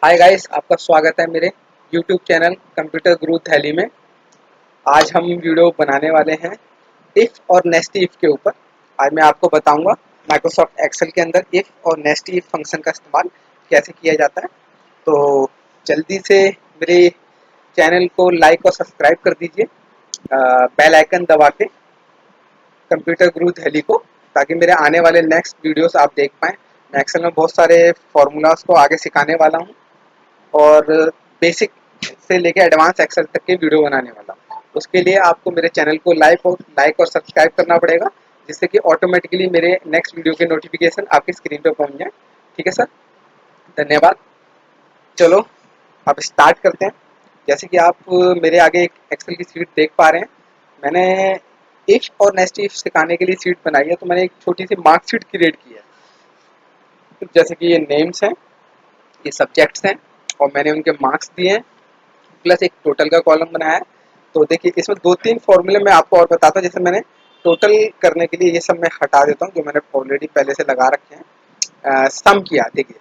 Hi guys, आपका स्वागत है मेरे YouTube चैनल कंप्यूटर गुरु दिल्ली में। आज हम वीडियो बनाने वाले हैं इफ़ और नेस्टी इफ़ के ऊपर। आज मैं आपको बताऊंगा माइक्रोसॉफ्ट एक्सेल के अंदर इफ़ और नेस्टी इफ़ फंक्शन का इस्तेमाल कैसे किया जाता है। तो जल्दी से मेरे चैनल को लाइक और सब्सक्राइब कर दीजिए, बेल आइकन दबा के कंप्यूटर गुरु दिल्ली को, ताकि मेरे आने वाले नेक्स्ट वीडियोस आप देख पाएँ। मैं एक्सेल में बहुत सारे फार्मूलाज को आगे सिखाने वाला हूँ और बेसिक से लेकर एडवांस एक्सेल तक के वीडियो बनाने वाला हूँ। उसके लिए आपको मेरे चैनल को लाइक और सब्सक्राइब करना पड़ेगा, जिससे कि ऑटोमेटिकली मेरे नेक्स्ट वीडियो के नोटिफिकेशन आपकी स्क्रीन पर पहुंच जाए। ठीक है सर, धन्यवाद। चलो अब स्टार्ट करते हैं। जैसे कि आप मेरे आगे एक एक्सेल की शीट देख पा रहे हैं। मैंने इफ और नेस्ट इफ सिखाने के लिए शीट बनाई है, तो मैंने एक छोटी सी मार्कशीट क्रिएट की है। जैसे कि ये नेम्स हैं, ये सब्जेक्ट्स हैं और मैंने उनके मार्क्स दिए हैं, प्लस एक टोटल का कॉलम बनाया है। तो देखिए, इसमें दो तीन फॉर्मूले मैं आपको और बताता हूँ। जैसे मैंने टोटल करने के लिए ये सब मैं हटा देता हूँ जो मैंने ऑलरेडी पहले से लगा रखे हैं। सम किया, देखिए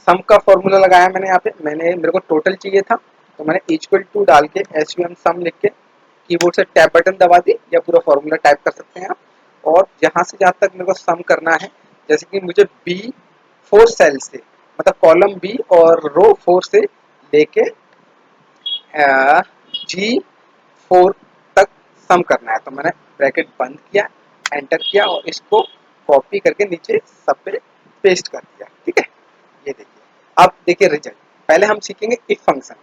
सम का फॉर्मूला लगाया मैंने यहाँ पे। मेरे को टोटल चाहिए था, तो मैंने इक्वल टू डाल के SUM सम लिख के कीबोर्ड से टैब बटन दबा दी, या पूरा फॉर्मूला टाइप कर सकते हैं आप। और जहाँ से जहाँ तक मेरे को सम करना है, जैसे कि मुझे B4 सेल से, मतलब कॉलम बी और रो 4 से लेके G4 तक सम करना है। तो मैंने ब्रैकेट बंद किया, एंटर किया और इसको कॉपी करके नीचे सब पे पेस्ट कर दिया। ठीक है, ये देखिए। अब देखिए रिजल्ट। पहले हम सीखेंगे इफ फंक्शन।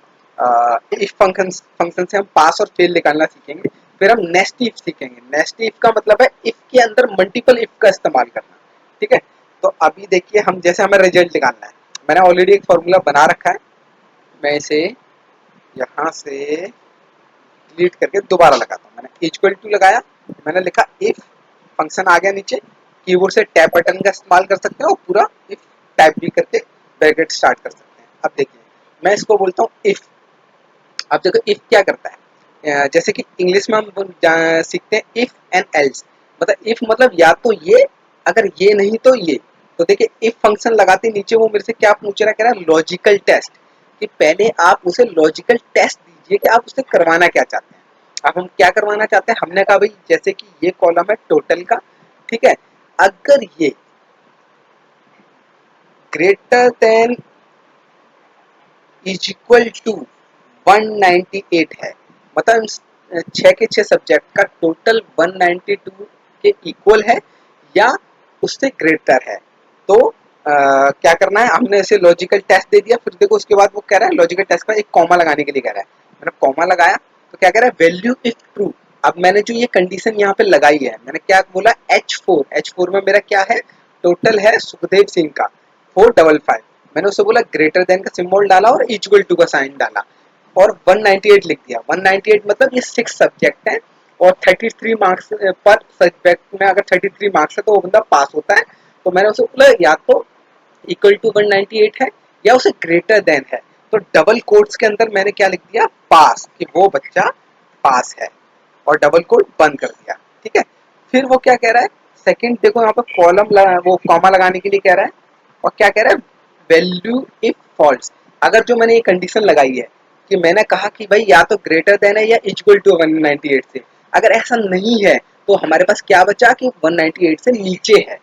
इफ फंक्शन से हम पास और फेल निकालना सीखेंगे। फिर हम नेस्ट इफ सीखेंगे। नेस्ट इफ का मतलब है इफ के अंदर मल्टीपल इफ का इस्तेमाल करना। ठीक है, तो अभी देखिए, हम जैसे हमें रिजल्ट निकालना है, मैंने ऑलरेडी एक फॉर्मूला बना रखा है। मैं इसे यहाँ से डिलीट करके दोबारा लगाता हूँ। मैंने इक्वल टू लगाया, मैंने लिखा इफ, फंक्शन आ गया नीचे। कीबोर्ड से टैब बटन का इस्तेमाल कर सकते हैं और पूरा इफ टाइप भी करके ब्रैकेट स्टार्ट कर सकते हैं। अब देखिए, मैं इसको बोलता हूँ इफ। अब देखो इफ क्या करता है। जैसे कि इंग्लिश में हम सीखते हैं इफ एंड एल्स। मतलब इफ मतलब या तो ये, अगर ये नहीं तो ये। तो देखिए, इफ फंक्शन लगाते नीचे वो मेरे से क्या पूछ रहा है, कह रहा है लॉजिकल टेस्ट, कि पहले आप उसे लॉजिकल टेस्ट दीजिए कि आप उसे करवाना क्या चाहते हैं। अब हम क्या करवाना चाहते हैं, हमने कहा भाई जैसे कि ये कॉलम है टोटल का, ठीक है, अगर ये greater than is equal to 198 है, मतलब 6 के 6 सब्जेक्ट का टोटल 192 के इक्वल है या उससे ग्रेटर है, तो क्या करना है, हमने इसे लॉजिकल टेस्ट दे दिया। फिर देखो उसके बाद वो कह रहा है लॉजिकल टेस्ट का एक कॉमा लगाने के लिए कह रहा है। मैंने कॉमा लगाया तो क्या कह रहा है, वैल्यू इफ ट्रू। अब मैंने जो ये कंडीशन यहाँ पे लगाई है, मैंने क्या बोला, H4 में मेरा क्या है, टोटल है सुखदेव सिंह का 455। मैंने उससे बोला ग्रेटर देन का सिंबल डाला और इक्वल टू का साइन डाला और 198 लिख दिया। 198 मतलब ये 6 सब्जेक्ट है और 33 मार्क्स पर सब्जेक्ट में, अगर 33 मार्क्स है तो वो बंदा पास होता है। तो मैंने उसे बोला या तो इक्वल टू 198 है या उसे ग्रेटर देन है। तो डबल कोट्स के अंदर मैंने क्या लिख दिया, पास, कि वो बच्चा पास है, और डबल कोट बंद कर दिया। ठीक है, फिर वो क्या कह रहा है, सेकंड देखो यहाँ पर कॉलम वो कॉमा लगाने के लिए कह रहा है, और क्या कह रहा है, वैल्यू इफ फॉल्स। अगर जो मैंने ये कंडीशन लगाई है कि मैंने कहा कि भाई या तो ग्रेटर देन है या इक्वल टू 198 से, अगर ऐसा नहीं है तो हमारे पास क्या बचा कि 198 से नीचे है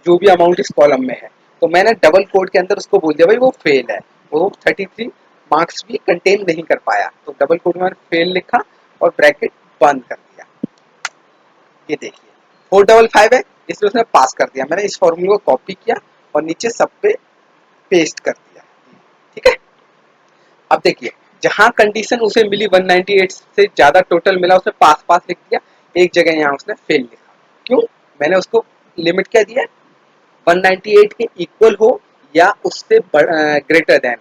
जो भी अमाउंट इस कॉलम में है। तो मैंने डबल कोड के अंदर उसको बोल दिया भाई वो फेल है, वो 33 मार्क्स भी कंटेन नहीं कर पाया। तो डबल कोड में मैंने फेल लिखा और ब्रैकेट बंद कर दिया। ये देखिए 455 है, इसलिए उसने पास कर दिया। मैंने इस फॉर्मूले को कॉपी किया और नीचे सब पे पेस्ट कर दिया। ठीक है, अब देखिए, जहां कंडीशन उसे मिली 198 से ज्यादा टोटल मिला, उसने पास पास लिख दिया। एक जगह यहाँ उसने फेल लिखा। क्यों, मैंने उसको लिमिट क्या दिया, 198 के इक्वल हो या उससे ग्रेटर देन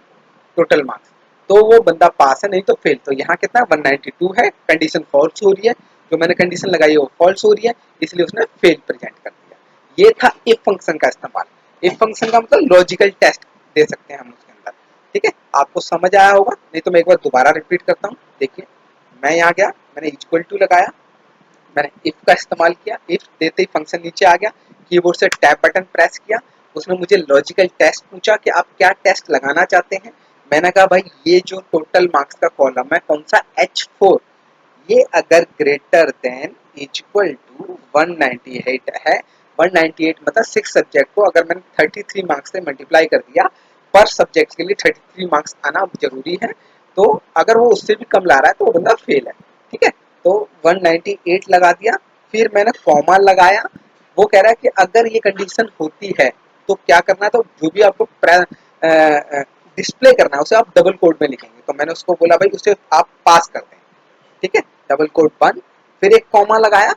टोटल मार्क्स, तो वो बंदा पास है, नहीं तो फेल। तो यहाँ कितना 192 है, कंडीशन फॉल्स हो रही है, जो मैंने कंडीशन लगाई है वो फॉल्स हो रही है, इसलिए उसने फेल प्रेजेंट कर दिया। ये था इफ फंक्शन का इस्तेमाल। इफ फंक्शन का मतलब लॉजिकल टेस्ट दे सकते हैं हम उसके अंदर। ठीक है, आपको समझ आया होगा, नहीं तो मैं एक बार दोबारा रिपीट करता हूँ। देखिए, मैं यहाँ गया, मैंने इक्वल टू लगाया, मैंने इफ का इस्तेमाल किया, इफ देते ही फंक्शन नीचे आ गया, कीबोर्ड से टैब बटन प्रेस किया, उसने मुझे लॉजिकल टेस्ट पूछा कि आप क्या टेस्ट लगाना चाहते हैं। मैंने कहा भाई ये जो टोटल मार्क्स का कॉलम है कौन सा H4, ये अगर ग्रेटर देन इक्वल टू 198 है, 198 मतलब 6 सब्जेक्ट को अगर मैंने 33 मार्क्स से मल्टीप्लाई कर दिया, पर सब्जेक्ट के लिए 33 मार्क्स आना जरूरी है, तो अगर वो उससे भी कम ला रहा है तो वो बंदा फेल है। ठीक है, तो 198 लगा दिया, फिर मैंने कॉमा लगाया। वो कह रहा है कि अगर ये कंडीशन होती है तो क्या करना है, तो जो भी आपको डिस्प्ले करना है उसे आप डबल कोड में लिखेंगे। तो मैंने उसको बोला भाई उसे आप पास कर दें। ठीक है, डबल कोड बंद, फिर एक कॉमा लगाया।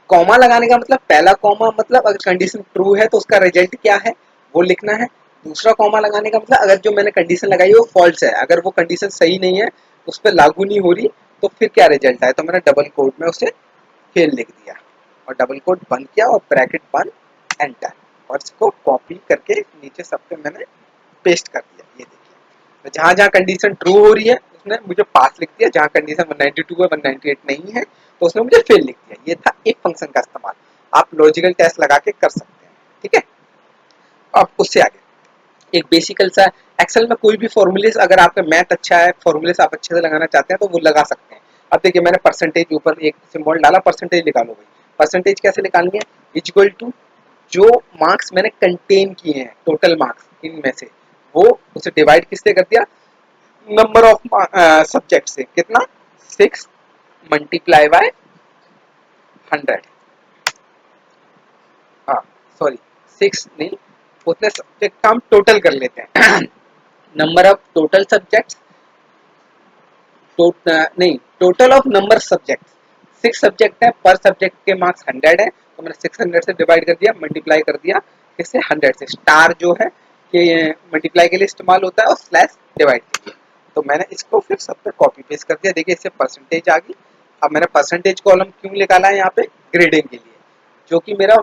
कॉमा लगाने का मतलब पहला कॉमा मतलब अगर कंडीशन ट्रू है तो उसका रिजल्ट क्या है वो लिखना है। दूसरा कॉमा लगाने का मतलब अगर जो मैंने कंडीशन लगाई है वो फॉल्स है, अगर वो कंडीशन सही नहीं है, उस पर लागू नहीं हो रही, तो फिर क्या रिजल्ट आए। तो मैंने डबल कोड में उसे फेल लिख दिया और डबल कोड बंद किया और ब्रैकेट बंद, एंटर, और इसको कॉपी करके नीचे सब पे मैंने पेस्ट कर दिया। ये देखिए, तो जहाँ जहाँ कंडीशन ट्रू हो रही है उसने मुझे पास लिख दिया, जहाँ कंडीशन 192 है 198 नहीं है तो उसने मुझे फेल लिख दिया। ये था एक फंक्शन का इस्तेमाल, आप लॉजिकल टेस्ट लगा के कर सकते हैं। ठीक है, अब उससे आगे एक बेसिकल सा एक्सेल में कोई भी फॉर्मूले, अगर आपका मैथ अच्छा है, फॉर्मूले आप अच्छे से लगाना चाहते हैं तो वो लगा सकते हैं। अब देखिए मैंने परसेंटेज ऊपर एक सिंबल डाला, परसेंटेज निकालो भाई। परसेंटेज कैसे निकालनी है, इक्वल टू जो मार्क्स मैंने कंटेन किए हैं टोटल मार्क्स इनमें से, वो उसे डिवाइड किससे कर दिया, नंबर ऑफ सब्जेक्ट से, कितना 6 मल्टीप्लाई बाय 100। हाँ सॉरी, 6 नहीं, उतने सब्जेक्ट का हम टोटल कर लेते हैं। नंबर ऑफ टोटल सब्जेक्ट्स, नहीं, total of number subject, 6 subject है, पर सब्जेक्ट के मार्क्स 100 है, तो मैंने 600 से डिवाइड कर दिया, मल्टीप्लाई कर दिया किससे, 100 से। स्टार जो है कि मल्टीप्लाई के लिए इस्तेमाल होता है और स्लैश डिवाइड के लिए। तो मैंने इसको फिर सब पे कॉपी पेस्ट कर दिया। देखिए इससे परसेंटेज आ गई। अब मैंने परसेंटेज कॉलम क्यों निकाला है यहाँ पे, ग्रेडिंग के लिए, जो कि मेरा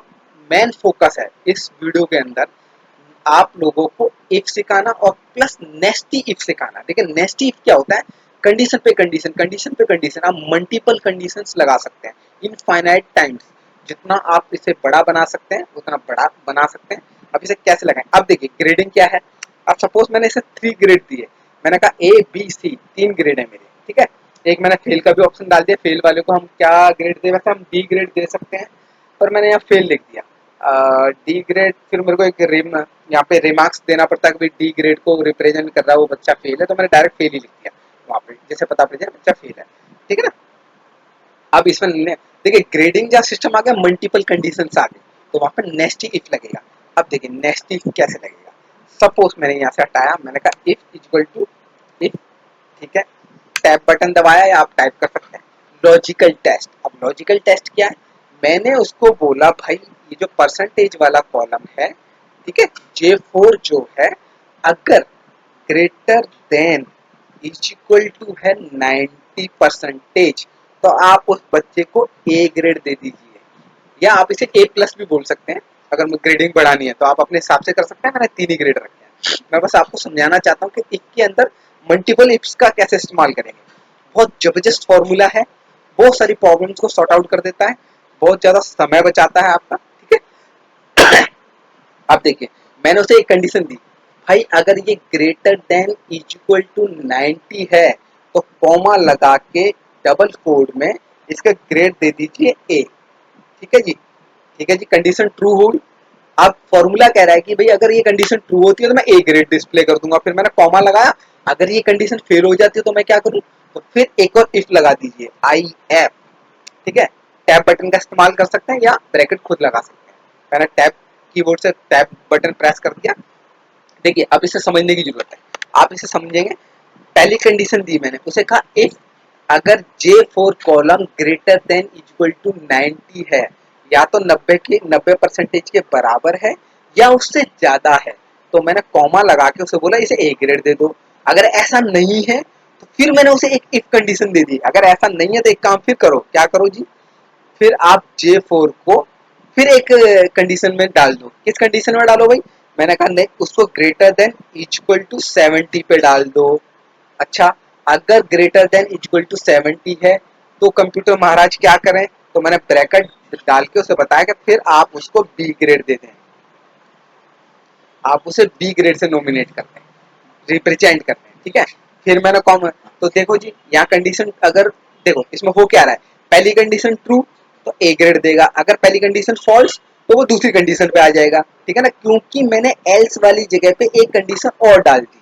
मेन फोकस है इस वीडियो के अंदर, आप लोगों को इफ सिखाना और प्लस नेस्टी इफ सिखाना। देखिए नेस्टी इफ क्या होता है, कंडीशन पे कंडीशन, कंडीशन पे कंडीशन, आप मल्टीपल कंडीशंस लगा सकते हैं इनफाइनाइट टाइम्स। जितना आप इसे बड़ा बना सकते हैं उतना बड़ा बना सकते हैं। अब इसे कैसे लगाएं, अब देखिए ग्रेडिंग क्या है। अब सपोज मैंने इसे 3 ग्रेड दिए, मैंने कहा ए बी सी 3 ग्रेड है मेरे। ठीक है, एक मैंने फेल का भी ऑप्शन डाल दिया, फेल वाले को हम क्या ग्रेड दे, वैसे हम डी ग्रेड दे सकते हैं, पर मैंने यहाँ फेल लिख दिया। डी ग्रेड, फिर मेरे को एक रिम यहाँ पे रिमार्क्स देना पड़ता है कि डी ग्रेड को रिप्रेजेंट कर रहा है वो बच्चा फेल है, तो मैंने डायरेक्ट फेल ही लिख दिया वहाँ पे, जैसे पता पड़ जाए बच्चा फेल है। ठीक है ना, अब इसमें देखिए ग्रेडिंग का सिस्टम आ गया, मल्टीपल कंडीशन आ गई, तो वहाँ पे नेस्टी इफ लगेगा। अब देखिए नेस्टी इफ कैसे लगेगा, सपोज मैंने यहाँ से हटाया, मैंने कहा इफ इक्वल टू इफ, ठीक है, टैब बटन दबाया या आप टाइप कर सकते हैं लॉजिकल टेस्ट। अब लॉजिकल टेस्ट क्या है, मैंने उसको बोला भाई ये जो परसेंटेज वाला कॉलम है, ठीक है, J4 जो है, अगर greater than is equal to है 90%, तो आप उस बच्चे को ए ग्रेड दे दीजिए, या आप इसे ए प्लस भी बोल सकते हैं। अगर ग्रेडिंग बढ़ानी है तो आप अपने हिसाब से कर सकते हैं, मैंने 3 ही ग्रेड रखे हैं। मैं बस आपको समझाना चाहता हूँ कि इफ के अंदर मल्टीपल इफ्स का कैसे इस्तेमाल करेंगे। बहुत जबरदस्त फॉर्मूला है, बहुत सारी प्रॉब्लम्स को सॉर्ट आउट कर देता है, बहुत ज्यादा समय बचाता है आपका। ठीक है, अब देखिए मैंने उसे एक कंडीशन दी, भाई अगर ये ग्रेटर देन इक्वल टू 90 है तो कॉमा लगा के डबल कोड में इसका ग्रेड दे दीजिए ए। ठीक है जी, ठीक है जी, कंडीशन ट्रू होगी। अब फॉर्मूला कह रहा है कि भाई अगर ये कंडीशन ट्रू होती है तो मैं ए ग्रेड डिस्प्ले कर दूंगा, फिर मैंने कॉमा लगाया, अगर ये कंडीशन फेल हो जाती है तो मैं क्या करूं, तो फिर एक और इफ लगा दीजिए आई एफ। ठीक है, टैब बटन का इस्तेमाल कर सकते हैं या ब्रैकेट खुद लगा सकते हैं। मैंने टैब कीबोर्ड से टैब बटन प्रेस कर दिया। देखिए अब इसे समझने की जरूरत है, आप इसे समझेंगे। पहली कंडीशन दी मैंने, उसे कहा इफ अगर J4 column greater than equal to 90 है, या तो 90% के बराबर है या उससे ज्यादा है, तो मैंने कॉमा लगा के उसे बोला इसे ए ग्रेड दे दो। अगर ऐसा नहीं है तो फिर मैंने उसे एक इफ कंडीशन दे दी, अगर ऐसा नहीं है तो एक काम फिर करो, क्या करो जी, फिर आप J4 को फिर एक कंडीशन में डाल दो। किस कंडीशन में डालो भाई, मैंने कहा नहीं, उसको ग्रेटर देन इक्वल टू 70 पे डाल दो। अच्छा, अगर ग्रेटर देन इक्वल टू 70 है तो कंप्यूटर महाराज क्या करें, तो मैंने ब्रैकेट डाल के उसे बताया कि फिर आप उसको बी ग्रेड दे दें, आप उसे बी ग्रेड से नॉमिनेट करते हैं, रिप्रेजेंट करते हैं। ठीक है। फिर मैंने कॉमन, तो देखो जी यहाँ कंडीशन अगर देखो इसमें हो क्या रहा है, पहली कंडीशन ट्रू तो ए ग्रेड देगा, अगर पहली कंडीशन फॉल्स तो वो दूसरी कंडीशन पे आ जाएगा, ठीक है ना, क्योंकि मैंने एल्स वाली जगह पे एक कंडीशन और डाल दी।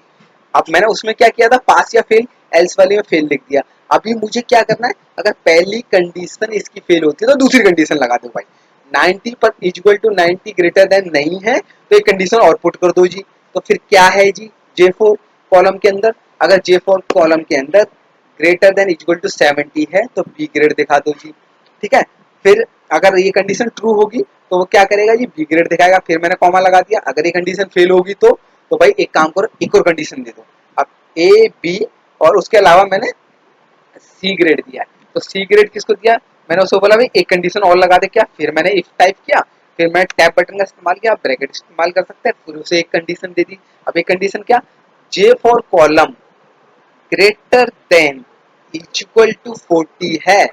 अब मैंने उसमें क्या किया था, पास या फेल, एल्स वाली में फेल लिख दिया। अभी मुझे क्या करना है, अगर पहली कंडीशन इसकी फेल होती है तो दूसरी कंडीशन लगा दो भाई, 90 पर इक्वल टू 90 ग्रेटर देन नहीं है तो एक कंडीशन और पुट कर दो जी। तो फिर क्या है जी, J4 कॉलम के अंदर, अगर J4 कॉलम के अंदर ग्रेटर देन इक्वल टू 70 है तो बी ग्रेड दिखा दो जी, ठीक है। फिर अगर ये कंडीशन ट्रू होगी तो वो क्या करेगा जी, बी ग्रेड दिखाएगा, फिर मैंने कॉमा लगा दिया। अगर ये कंडीशन फेल होगी तो भाई एक काम करो, एक और कंडीशन दे दो। अब ए बी और उसके अलावा मैंने सी ग्रेड दिया है, तो सी ग्रेड किसको दिया, मैंने उसको बोला भाई एक कंडीशन और लगा दे क्या, फिर मैंने इफ टाइप किया, फिर मैं टैब बटन का इस्तेमाल किया, ब्रैकेट इस्तेमाल कर सकते हैं, फिर उसे एक कंडीशन दे दी। अब एक कंडीशन क्या, J four column greater than equal to 40 है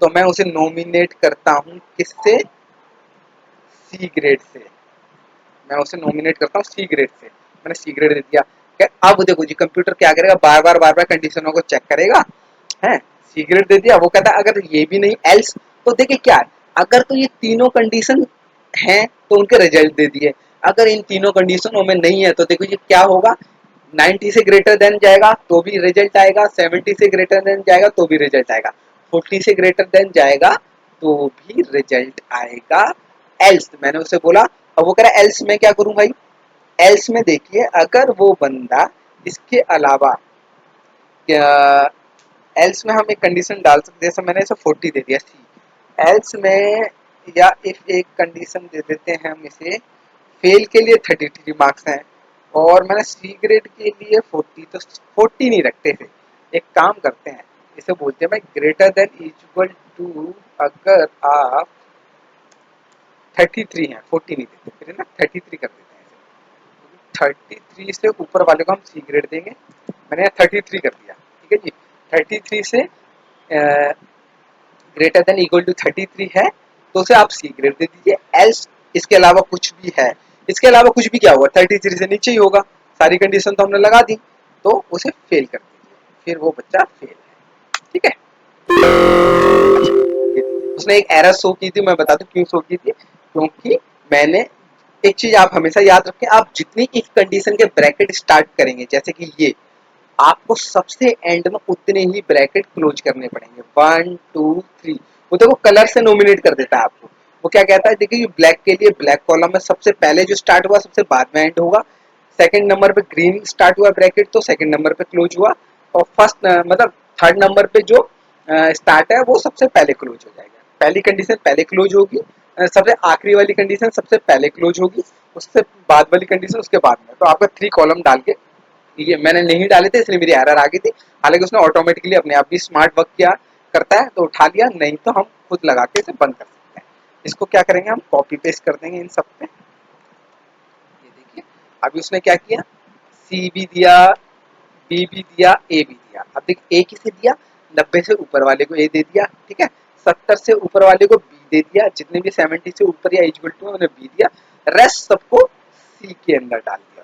तो मैं उसे नॉमिनेट करता हूं किससे, सी ग्रेड से, मैं उसे नॉमिनेट करता हूँ सी ग्रेड से, मैंने सी ग्रेड दे दिया। अब देखो जी कंप्यूटर क्या करेगा, बार बार कंडीशनों को चेक करेगा, है सी ग्रेड दे दिया, वो कहता है अगर ये भी नहीं एल्स, तो देखिए क्या है, अगर तो ये तीनों कंडीशन हैं तो उनके रिजल्ट दे दिए, अगर इन तीनों कंडीशनों में नहीं है तो देखो ये क्या होगा, 90 से ग्रेटर देन जाएगा तो भी रिजल्ट आएगा, 70 से ग्रेटर देन जाएगा तो भी रिजल्ट आएगा, 40 से ग्रेटर देन जाएगा तो भी रिजल्ट आएगा। एल्स मैंने उसे बोला, अब वो कह रहा है एल्स में क्या करूं भाई, एल्स में देखिए अगर वो बंदा इसके अलावा क्या, एल्स में हम एक कंडीशन डाल सकते हैं, जैसे मैंने इसे 40 दे दिया सी, एल्स में या इफ एक कंडीशन दे देते हैं हम इसे, फेल के लिए 33 मार्क्स हैं और मैंने सी ग्रेड के लिए 40, तो 40 नहीं रखते थे, एक काम करते हैं, इसे बोलते हैं भाई ग्रेटर देन इक्वल टू, अगर आप 33 हैं, 40 नहीं देते फिर, है ना, 33 कर देते हैं, 33 से ऊपर वाले को हम सी ग्रेड देंगे, मैंने यहाँ 33 कर दिया, ठीक है जी। 33 से ग्रेटर देन इक्वल टू 33 है तो उसे आप सी ग्रेड दे दीजिए, एल्स इसके अलावा कुछ भी है, इसके अलावा कुछ भी क्या हुआ, 33 से नीचे ही होगा, सारी कंडीशन तो हमने लगा दी, तो उसे फेल कर दीजिए, फिर वो बच्चा फेल है, ठीक है। उसने एक एरर शो की थी, मैं बता दूं क्यों शो की थी, क्योंकि मैंने एक चीज आप हमेशा याद रखें, आप जितनी इफ कंडीशन के ब्रैकेट स्टार्ट करेंगे जैसे कि ये, आपको सबसे एंड में उतने ही ब्रैकेट क्लोज करने पड़ेंगे, 1 2 3, वो देखो कलर से नॉमिनेट कर देता है आपको, वो क्या कहता है, देखिए ब्लैक के लिए ब्लैक कॉलम में सबसे पहले जो स्टार्ट हुआ सबसे बाद में एंड होगा, सेकंड नंबर पे ग्रीन स्टार्ट हुआ ब्रैकेट तो सेकंड नंबर पे क्लोज हुआ, और फर्स्ट मतलब थर्ड नंबर पे जो स्टार्ट है वो सबसे पहले क्लोज हो जाएगा, पहली कंडीशन पहले क्लोज होगी, सबसे आखिरी वाली कंडीशन सबसे पहले क्लोज होगी, उससे बाद वाली कंडीशन उसके बाद में, तो आपका 3 कॉलम डाल के, ये मैंने नहीं डाले थे इसलिए मेरी एरर आ गई थी, हालांकि उसने ऑटोमेटिकली अपने आप भी स्मार्ट वर्क किया करता है तो उठा लिया, नहीं तो हम खुद लगा के इसे बंद कर सकते हैं। इसको क्या करेंगे, हम कॉपी पेस्ट कर देंगे इन सब पे, ये देखिए अभी उसने क्या किया, सी भी दिया, बी भी दिया, ए भी दिया, अब देखिए ए किसे दिया, 90 से ऊपर वाले को ए दे दिया, ठीक है, 70 से ऊपर वाले को बी दे दिया, जितने भी 70 से ऊपर या इक्वल टू उन्हें बी दिया, रेस्ट सबको सी के अंदर डाल दिया,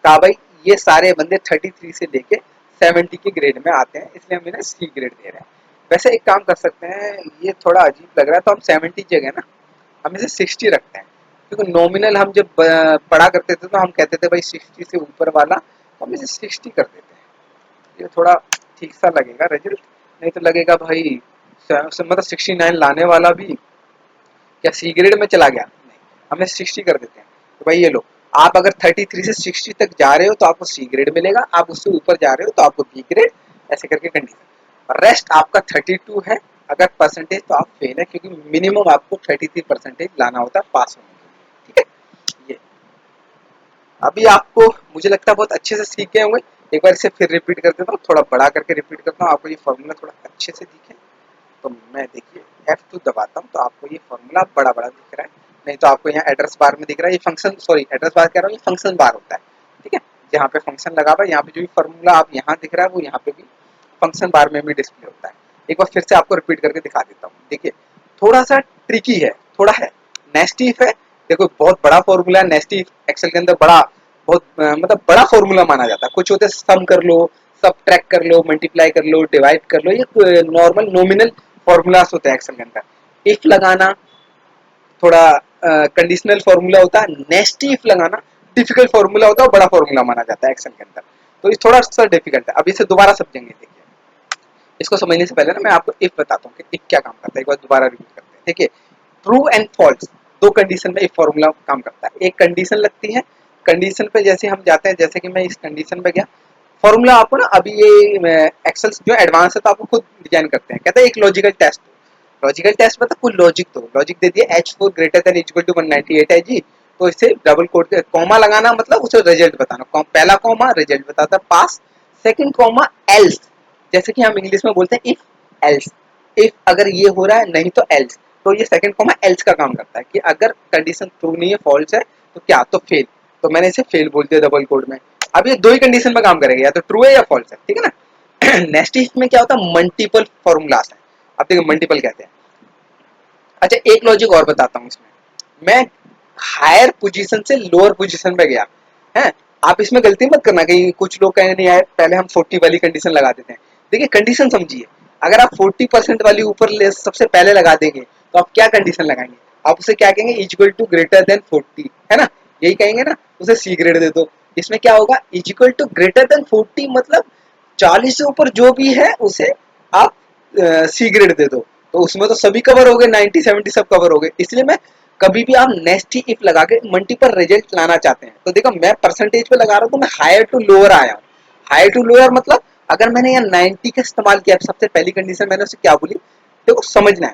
कहा भाई ये सारे बंदे 33 से लेके 70 के ग्रेड में आते हैं इसलिए हम इन्हें सी ग्रेड दे रहे हैं। वैसे एक काम कर सकते हैं, ये थोड़ा अजीब लग रहा है तो हम 70 जगह ना हम इसे 60 रखते हैं, क्योंकि नॉमिनल हम जब पढ़ा करते थे तो हम कहते थे भाई 60 से ऊपर वाला, तो हम इसे 60 कर देते हैं, ये थोड़ा ठीक सा लगेगा रिजल्ट, नहीं तो लगेगा भाई मतलब 69 लाने वाला भी क्या सी ग्रेड में चला गया, नहीं, हमें 60 कर देते हैं, तो भाई ये लो, आप अगर 33 से 60 तक जा रहे हो तो आपको सी ग्रेड मिलेगा, आप उससे ऊपर जा रहे हो तो आपको बी ग्रेड, ऐसे करके कंडीशन, रेस्ट आपका 32 है, अगर परसेंटेज तो आप फेल है, क्योंकि मिनिमम आपको 33% लाना होता है पास होने के लिए, ठीक है। ये अभी आपको मुझे लगता है बहुत अच्छे से सीख गए होंगे, एक बार इसे फिर रिपीट कर देता हूँ, थोड़ा बड़ा करके रिपीट करता हूँ, आपको ये फॉर्मूला थोड़ा अच्छे से दिखे, तो मैं देखिए F2 दबाता हूँ तो आपको ये फॉर्मूला बड़ा बड़ा दिख रहा है, नहीं तो आपको यहाँ एड्रेस बार में दिख रहा है, ये फंक्शन, सॉरी एड्रेस बार कह रहा हूँ, ये फंक्शन बार होता है, ठीक है, जहाँ पे फंक्शन लगा हुआ है, यहाँ पे जो भी फॉर्मूला आप यहाँ दिख रहा है वो यहाँ पे भी फंक्शन बार में भी डिस्प्ले होता है। एक बार फिर से आपको रिपीट करके दिखा देता हूँ, देखिए थोड़ा सा ट्रिकी है, थोड़ा है, नेस्टी इफ है, देखो बहुत बड़ा फॉर्मूला है नेस्टी इफ, एक्सेल के अंदर बड़ा बहुत मतलब बड़ा फॉर्मूला माना जाता है, कुछ होते सम कर लो, सब्ट्रैक्ट कर लो, मल्टीप्लाई कर लो, डिवाइड कर लो, ये नॉर्मल नॉमिनल फॉर्मूलाज होते हैं एक्सेल के अंदर। इफ लगाना थोड़ा कंडीशनल फॉर्मूला होता है, नेस्टी इफ लगाना डिफिकल्ट फॉर्मूला होता है, बड़ा फॉर्मूला माना जाता है एक्सेल के अंदर, तो ये थोड़ा सा डिफिकल्ट है। अब इसे दोबारा समझेंगे। देखिए, इसको समझने से पहले ना मैं आपको इफ बताता हूँ कि इफ क्या काम करता है, एक बार दोबारा रिव्यू करते हैं। देखिए, ट्रू एंड फॉल्स दो कंडीशन में इफ फॉर्मूला काम करता है। एक कंडीशन लगती है, कंडीशन पे जैसे हम जाते हैं, जैसे कि मैं इस कंडीशन पे गया, फॉर्मूला आपको ना अभी ये एक्सेल जो एडवांस है तो आपको खुद डिजाइन करते हैं। कहते हैं एक लॉजिकल टेस्ट, लॉजिकल टेस्ट मतलब कोई लॉजिक दो, लॉजिक दे दिया h4 greater than equal to 198 है जी, तो इसे डबल कोट कॉमा लगाना, मतलब उसे रिजल्ट बताना, पहला कॉमा रिजल्ट बताता है पास, सेकंड कॉमा एल्स, जैसे कि हम इंग्लिश में बोलते हैं इफ एल्स, इफ अगर ये हो रहा है नहीं तो एल्स, तो ये सेकंड कॉमा एल्स का काम करता है कि अगर कंडीशन ट्रू नहीं है फॉल्स है तो क्या, तो फेल, तो मैंने इसे फेल बोल दिया डबल कोड में। अब ये दो ही कंडीशन में काम करेगा, या तो ट्रू है या फॉल्स है, ठीक है ना। नेक्स्ट इफ में क्या होता है, मल्टीपल फॉर्मूलाज है, अब देखिए मल्टीपल कहते हैं। अच्छा, एक लॉजिक और बताता हूँ इसमें, मैं हायर पोजीशन से लोअर पोजीशन पे गया है, आप इसमें गलती मत करना कि कुछ लोग कहें नहीं यार पहले हम 40 वाली कंडीशन लगा देते हैं। देखिए कंडीशन समझिए, अगर आप 40% वाली ऊपर सबसे पहले लगा देंगे तो आप क्या कंडीशन लगाएंगे, आप उसे क्या कहेंगे, इक्वल टू ग्रेटर देन 40, है ना, यही कहेंगे ना, उसे सी ग्रेड दे दो। इसमें क्या होगा, इक्वल टू ग्रेटर देन 40 मतलब 40 से ऊपर जो भी है उसे आप सी ग्रेड दे दो, तो उसमें तो सभी कवर हो गए, 90 70 सब कवर हो गए। इसलिए मैं कभी भी आप नेस्टी इफ लगा के मल्टीपल रिजल्ट लाना चाहते हैं तो देखो मैं परसेंटेज पे लगा रहा हूँ तो मैं हायर टू लोअर आया हूँ। हायर टू लोअर मतलब अगर मैंने यहाँ 90 का इस्तेमाल किया, सबसे पहली कंडीशन मैंने उसे क्या बोली, देखो समझना है,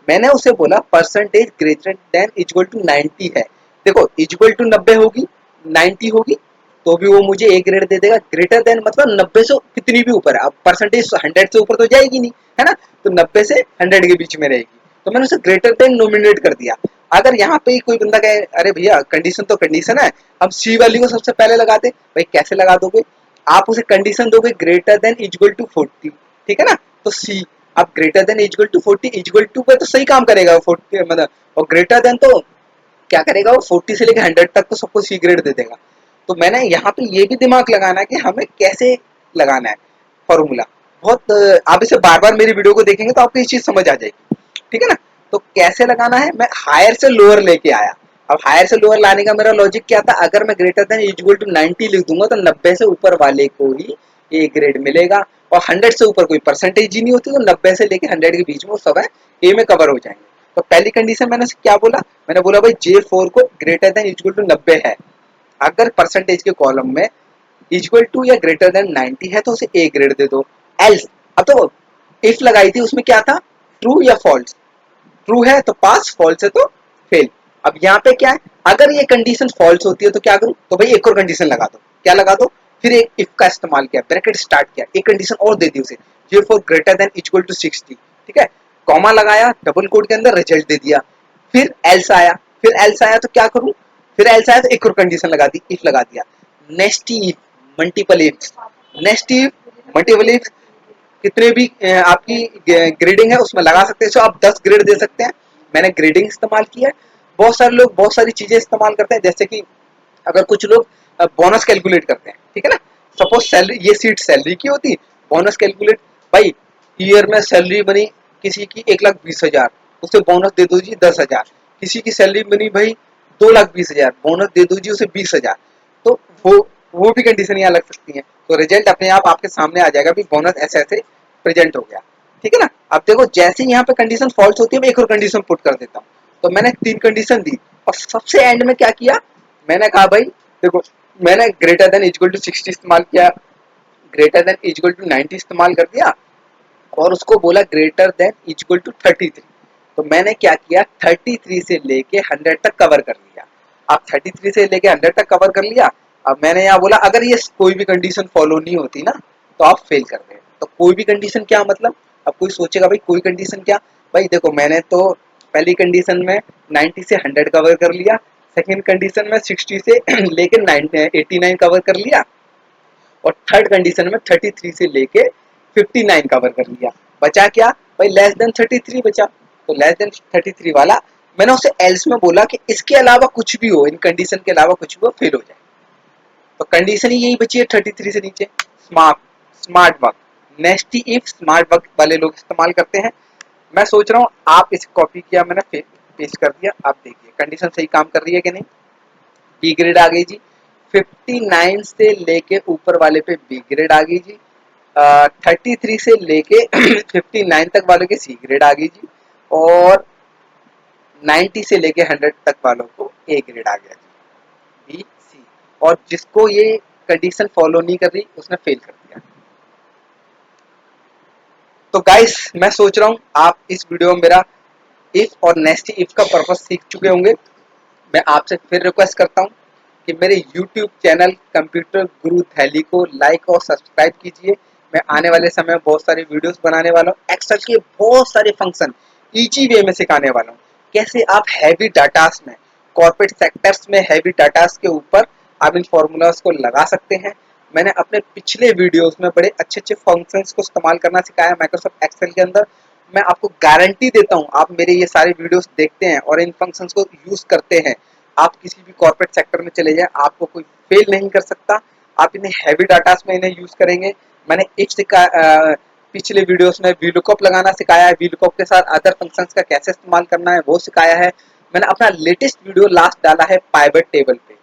मैंने उसे बोला percentage greater than equal to 90 है। देखो इक्वल टू 90 होगी, 90 होगी तो भी वो मुझे ए ग्रेड दे देगा, ग्रेटर देन मतलब 90 से कितनी भी ऊपर है, अब परसेंटेज 100 से ऊपर तो जाएगी नहीं, है ना, तो 90 से 100 के बीच में रहेगी, तो मैंने उसे ग्रेटर देन नोमिनेट कर दिया। अगर यहाँ पे कोई बंदा कहे अरे भैया कंडीशन तो कंडीशन है, हम सी वाली को सबसे पहले लगाते, भाई कैसे लगा दोगे, आप उसे कंडीशन दोगे ग्रेटर देन इक्वल टू 40, ठीक है ना, तो सी, अब greater than equal to 40, equal to पे तो सही काम करेगा 40 मतलब, और ग्रेटर देन तो क्या करेगा वो 40 से लेकर 100 तक तो सबको सी ग्रेड दे देगा। तो मैंने यहाँ पे ये भी दिमाग लगाना है कि हमें कैसे लगाना है फॉर्मूला, बहुत आप इसे बार बार मेरी वीडियो को देखेंगे तो आपको ये चीज समझ आ जाएगी, ठीक है ना। तो कैसे लगाना है, मैं हायर से लोअर लेके आया। अब हायर से लोअर लाने का मेरा लॉजिक क्या था, अगर मैं ग्रेटर देन इक्वल टू 90 लिख दूंगा तो 90 से ऊपर वाले को ही ए ग्रेड मिलेगा, और 100 से ऊपर कोई परसेंटेज ही नहीं होती, तो 90 से लेके 100 के बीच में वो सब है ए में कवर हो जाएंगे। तो पहली कंडीशन मैंने क्या बोला, मैंने बोला भाई J4 को ग्रेटर देन इक्वल टू 90 है, अगर परसेंटेज के कॉलम में इक्वल टू या ग्रेटर देन 90 है तो उसे ए ग्रेड दे दो। एल्स, अब तो इफ लगाई थी उसमें क्या था, ट्रू या फॉल्स, ट्रू है तो पास, फॉल्स है तो फेल। अब यहाँ पे क्या है, अगर ये कंडीशन फॉल्स होती है तो क्या करूं, तो भाई एक और कंडीशन लगा दो, क्या लगा दो, फिर एक इफ का इस्तेमाल किया, ब्रैकेट स्टार्ट किया, एक कंडीशन और दे दी उसे, J4 greater than equal to 60, ठीक है, कॉमा लगाया, डबल कोड के अंदर रिजल्ट दे दिया, फिर एल्स आया, फिर एल्स आया तो क्या करूं, फिर एल्स आया तो एक और कंडीशन लगा दी, इफ लगा दिया, next if, multiple if, next if, multiple if, कितने भी आपकी ग्रेडिंग है उसमें लगा सकते हैं, तो आप 10 ग्रेड दे सकते हैं। मैंने ग्रेडिंग इस्तेमाल किया है। बहुत सारे लोग बहुत सारी चीजें इस्तेमाल करते हैं, जैसे कि अगर कुछ लोग बोनस कैलकुलेट करते हैं, ठीक है ना, सपोज सैलरी, ये सीट सैलरी की होती, बोनस कैलकुलेट, भाई ईयर में सैलरी बनी किसी की 1,20,000, उसे बोनस दे दो जी 10,000, किसी की सैलरी बनी भाई 2,20,000, बोनस दे दो जी उसे 20,000, तो वो भी कंडीशन यहाँ लग सकती है, तो रिजल्ट अपने आप आपके सामने आ जाएगा भी बोनस ऐसे ऐसे प्रेजेंट हो गया, ठीक है ना। अब देखो जैसे ही यहाँ पे कंडीशन फॉल्स होती है मैं एक और कंडीशन पुट कर देता हूँ, तो मैंने 3 कंडीशन दी, और सबसे एंड में क्या किया, मैंने कहा भाई देखो, मैंने ग्रेटर देन इक्वल टू 60 इस्तेमाल किया, ग्रेटर देन इक्वल टू 90 इस्तेमाल कर दिया, और उसको बोला ग्रेटर देन इक्वल टू 33, तो मैंने क्या किया 33 से लेके 100 तक कवर कर लिया। अब 33 से लेके 100 तक कवर कर लिया, अब मैंने यहाँ बोला अगर ये कोई भी कंडीशन फॉलो नहीं होती ना तो आप फेल कर रहे हैं। तो कोई भी कंडीशन क्या मतलब, अब कोई सोचेगा भाई कोई कंडीशन क्या, भाई देखो मैंने तो पहली कंडीशन में 90 से 100 कवर कर लिया, सेकेंड कंडीशन में 60 से लेके 89 कवर कर लिया, और थर्ड कंडीशन में 33 से लेके 59 कवर कर लिया, बचा क्या भाई लेस देन 33 बचा, तो लेस देन 33 वाला मैंने उसे एल्स में बोला कि इसके अलावा कुछ भी हो, इन कंडीशन के अलावा कुछ भी हो फेल हो जाए, तो कंडीशन ही यही बची है 33 से नीचे, smart smart work, नेस्टी if smart work वाले लोग इस्तेमाल करते हैं। मैं सोच रहा हूँ आप इसे कॉपी किया मैंने पेस्ट कर दिया, आप देखिए कंडीशन सही काम कर रही है कि नहीं। बी ग्रेड आ गई जी, 59 से लेके ऊपर वाले पे बी ग्रेड आ गई जी, 33 से लेके 59 तक वालों के सी ग्रेड आ गई जी, और 90 से लेके 100 तक वालों को ए ग्रेड आ गया जी, बी सी। और जिसको ये कंडीशन फॉलो नहीं कर रही उसने फेल कर दिया। तो गाइस मैं सोच रहा हूँ आप इस वीडियो में मेरा इफ और नेस्टी इफ का पर्पस सीख चुके होंगे। मैं आपसे फिर रिक्वेस्ट करता हूँ कि मेरे YouTube चैनल कंप्यूटर गुरु थैली को लाइक और सब्सक्राइब कीजिए। मैं आने वाले समय में बहुत सारी वीडियोस बनाने वाला हूँ, एक्सेल के बहुत सारे फंक्शन इजी वे में सिखाने वाला हूँ, कैसे आप हैवी डाटास में, कॉर्पोरेट सेक्टर्स में हैवी डाटास के ऊपर आप इन फॉर्मूलाज को लगा सकते हैं। मैंने अपने पिछले वीडियोस में बड़े अच्छे अच्छे फंक्शंस को इस्तेमाल करना सिखाया माइक्रोसॉफ्ट एक्सेल के अंदर। मैं आपको गारंटी देता हूँ आप मेरे ये सारे वीडियोस देखते हैं और इन फंक्शंस को यूज करते हैं, आप किसी भी कॉर्पोरेट सेक्टर में चले जाएं आपको कोई फेल नहीं कर सकता। आप इन्हें हैवी डाटास में इन्हें यूज करेंगे। मैंने एक पिछले वीडियोस में वीलुकअप लगाना सिखाया है, वीलुकअप के साथ अदर फंक्शंस का कैसे इस्तेमाल करना है वो सिखाया है। मैंने अपना लेटेस्ट वीडियो लास्ट डाला है पाइवट टेबल पे,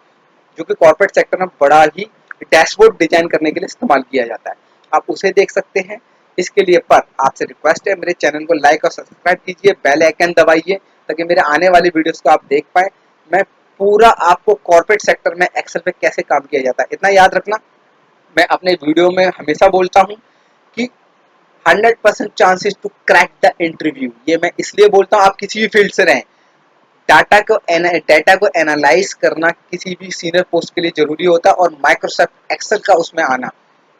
जो कि कॉर्पोरेट सेक्टर में बड़ा ही डैशबोर्ड डिजाइन करने के लिए इस्तेमाल किया जाता है, आप उसे देख सकते हैं। इसके लिए पर आपसे रिक्वेस्ट है मेरे चैनल को लाइक और सब्सक्राइब कीजिए, बेल आइकन दबाइए ताकि मेरे आने वाली वीडियोस को आप देख पाए। मैं पूरा आपको कॉर्पोरेट सेक्टर में एक्सेल पे कैसे काम किया जाता है इतना याद रखना। मैं अपने वीडियो में हमेशा बोलता हूँ कि 100% chances to crack the interview, ये मैं इसलिए बोलता हूँ आप किसी भी फील्ड से रहें, डाटा को एनालाइज करना किसी भी सीनियर पोस्ट के लिए जरूरी होता है, और माइक्रोसॉफ्ट एक्सेल का उसमें आना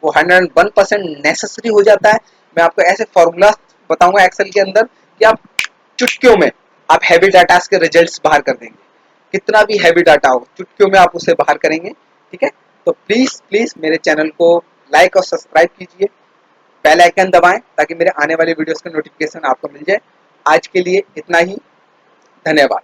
वो 101% नेसेसरी हो जाता है। मैं आपको ऐसे फॉर्मूला बताऊंगा एक्सेल के अंदर कि आप चुटकियों में आप हैवी डाटा के रिजल्ट्स बाहर कर देंगे, कितना भी हैवी डाटा हो चुटकियों में आप उसे बाहर करेंगे। ठीक है, तो प्लीज प्लीज मेरे चैनल को लाइक और सब्सक्राइब कीजिए, बेल आइकन दबाएं ताकि मेरे आने वाले वीडियोस का नोटिफिकेशन आपको मिल जाए। आज के लिए इतना ही, धन्यवाद।